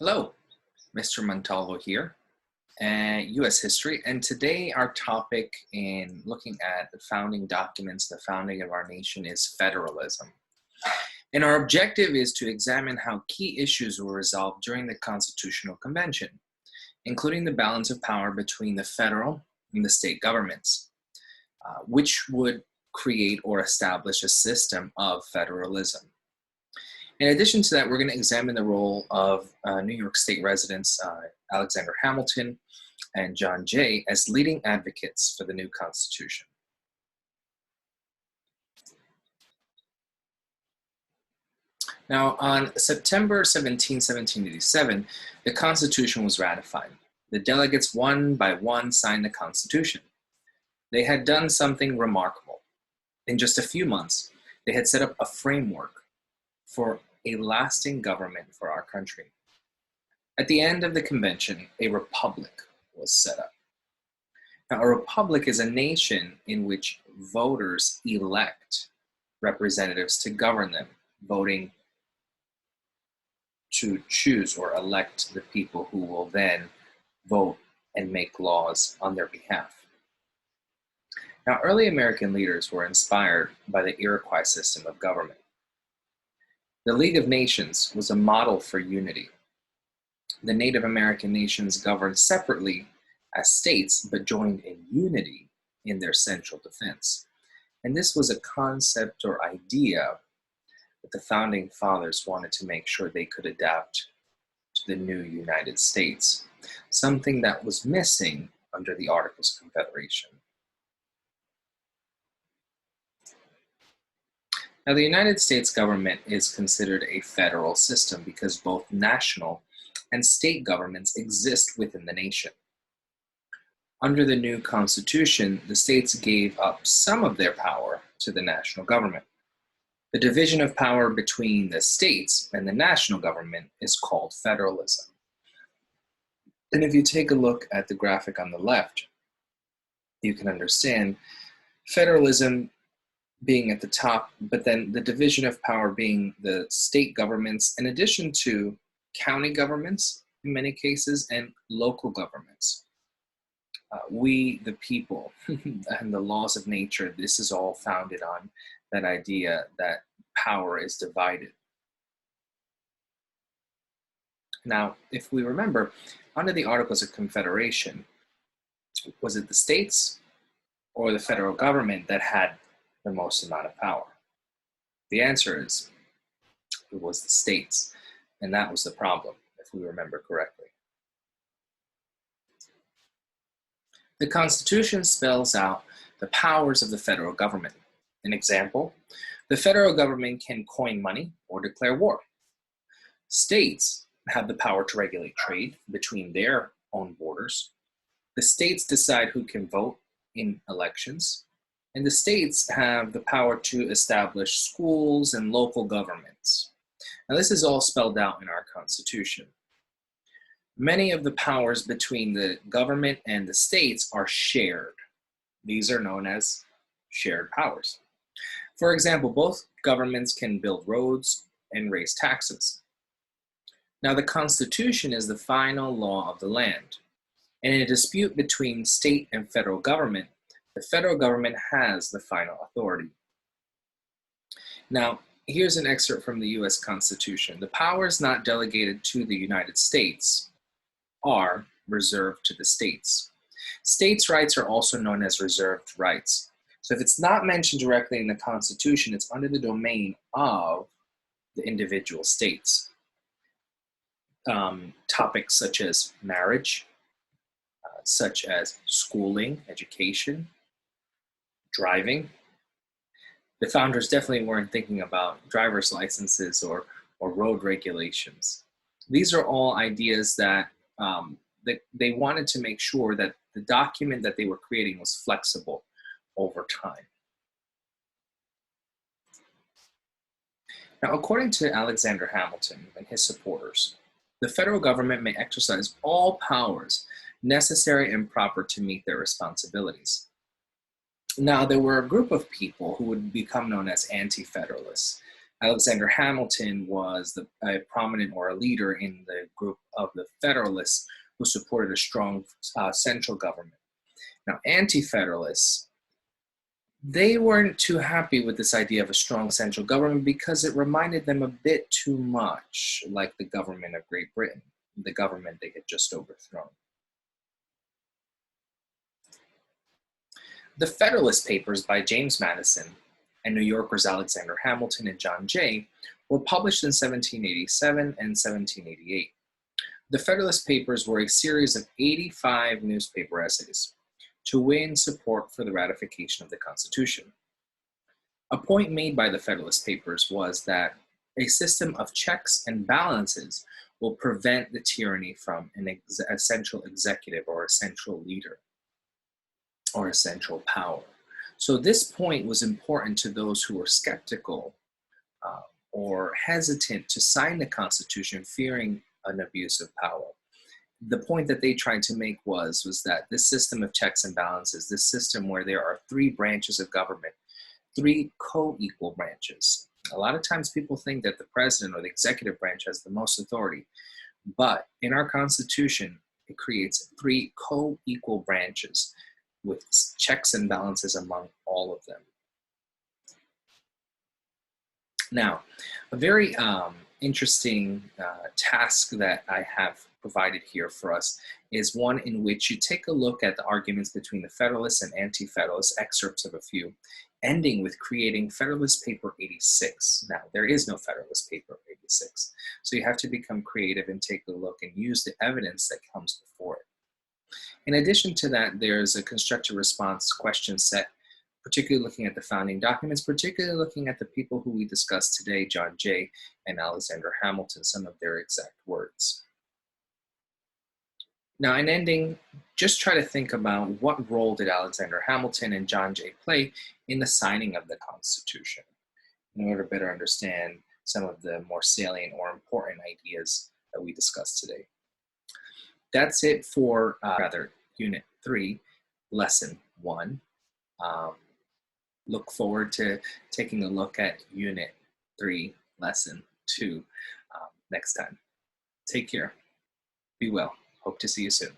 Hello, Mr. Montalvo here, U.S. history, and today our topic in looking at the founding documents, the founding of our nation is federalism. And our objective is to examine how key issues were resolved during the Constitutional Convention, including the balance of power between the federal and the state governments, which would create or establish a system of federalism. In addition to that, we're going to examine the role of New York State residents Alexander Hamilton and John Jay as leading advocates for the new Constitution. Now, on September 17, 1787, the Constitution was ratified. The delegates one by one signed the Constitution. They had done something remarkable. In just a few months, they had set up a framework for a lasting government for our country. At the end of the convention, a republic was set up. Now, a republic is a nation in which voters elect representatives to govern them, voting to choose or elect the people who will then vote and make laws on their behalf. Now, early American leaders were inspired by the Iroquois system of government. The League of Nations was a model for unity. The Native American nations governed separately as states, but joined in unity in their central defense. And this was a concept or idea that the Founding Fathers wanted to make sure they could adapt to the new United States, something that was missing under the Articles of Confederation. Now, the United States government is considered a federal system because both national and state governments exist within the nation. Under the new Constitution, the states gave up some of their power to the national government. The division of power between the states and the national government is called federalism. And if you take a look at the graphic on the left, you can understand federalism being at the top, but then the division of power being the state governments, in addition to county governments in many cases and local governments. We, the people, and the laws of nature, this is all founded on that idea that power is divided. Now, if we remember, under the Articles of Confederation, was it the states or the federal government that had the most amount of power? The answer is it was the states, and that was the problem, if we remember correctly. The Constitution spells out the powers of the federal government. An example, the federal government can coin money or declare war. States have the power to regulate trade between their own borders. The states decide who can vote in elections. And the states have the power to establish schools and local governments. Now, this is all spelled out in our Constitution. Many of the powers between the government and the states are shared. These are known as shared powers. For example, both governments can build roads and raise taxes. Now, the Constitution is the final law of the land. And in a dispute between state and federal government, the federal government has the final authority. Now, here's an excerpt from the U.S. Constitution. The powers not delegated to the United States are reserved to the states. States' rights are also known as reserved rights. So if it's not mentioned directly in the Constitution, it's under the domain of the individual states. Topics such as marriage, such as schooling, education, driving. The founders definitely weren't thinking about driver's licenses or road regulations. These are all ideas that they wanted to make sure that the document that they were creating was flexible over time. Now, according to Alexander Hamilton and his supporters, the federal government may exercise all powers necessary and proper to meet their responsibilities. Now, there were a group of people who would become known as AntiFederalists. Alexander Hamilton was a prominent or a leader in the group of the Federalists who supported a strong central government. Now, anti-Federalists, they weren't too happy with this idea of a strong central government because it reminded them a bit too much like the government of Great Britain, the government they had just overthrown. The Federalist Papers by James Madison and New Yorkers Alexander Hamilton and John Jay were published in 1787 and 1788. The Federalist Papers were a series of 85 newspaper essays to win support for the ratification of the Constitution. A point made by the Federalist Papers was that a system of checks and balances will prevent the tyranny from a central executive or a central leader or a central power. So this point was important to those who were skeptical or hesitant to sign the Constitution, fearing an abuse of power. The point that they tried to make was that this system of checks and balances, this system where there are three branches of government, three co-equal branches. A lot of times people think that the president or the executive branch has the most authority, but in our Constitution, it creates three co-equal branches with checks and balances among all of them. Now, a very interesting task that I have provided here for us is one in which you take a look at the arguments between the Federalists and Anti-Federalists, excerpts of a few, ending with creating Federalist Paper 86. Now, there is no Federalist Paper 86, so you have to become creative and take a look and use the evidence that comes before it. In addition to that, there's a constructive response question set, particularly looking at the founding documents, particularly looking at the people who we discussed today, John Jay and Alexander Hamilton, some of their exact words. Now, in ending, just try to think about what role did Alexander Hamilton and John Jay play in the signing of the Constitution, in order to better understand some of the more salient or important ideas that we discussed today. That's it for, Unit 3, Lesson 1. Look forward to taking a look at Unit 3, Lesson 2 next time. Take care. Be well. Hope to see you soon.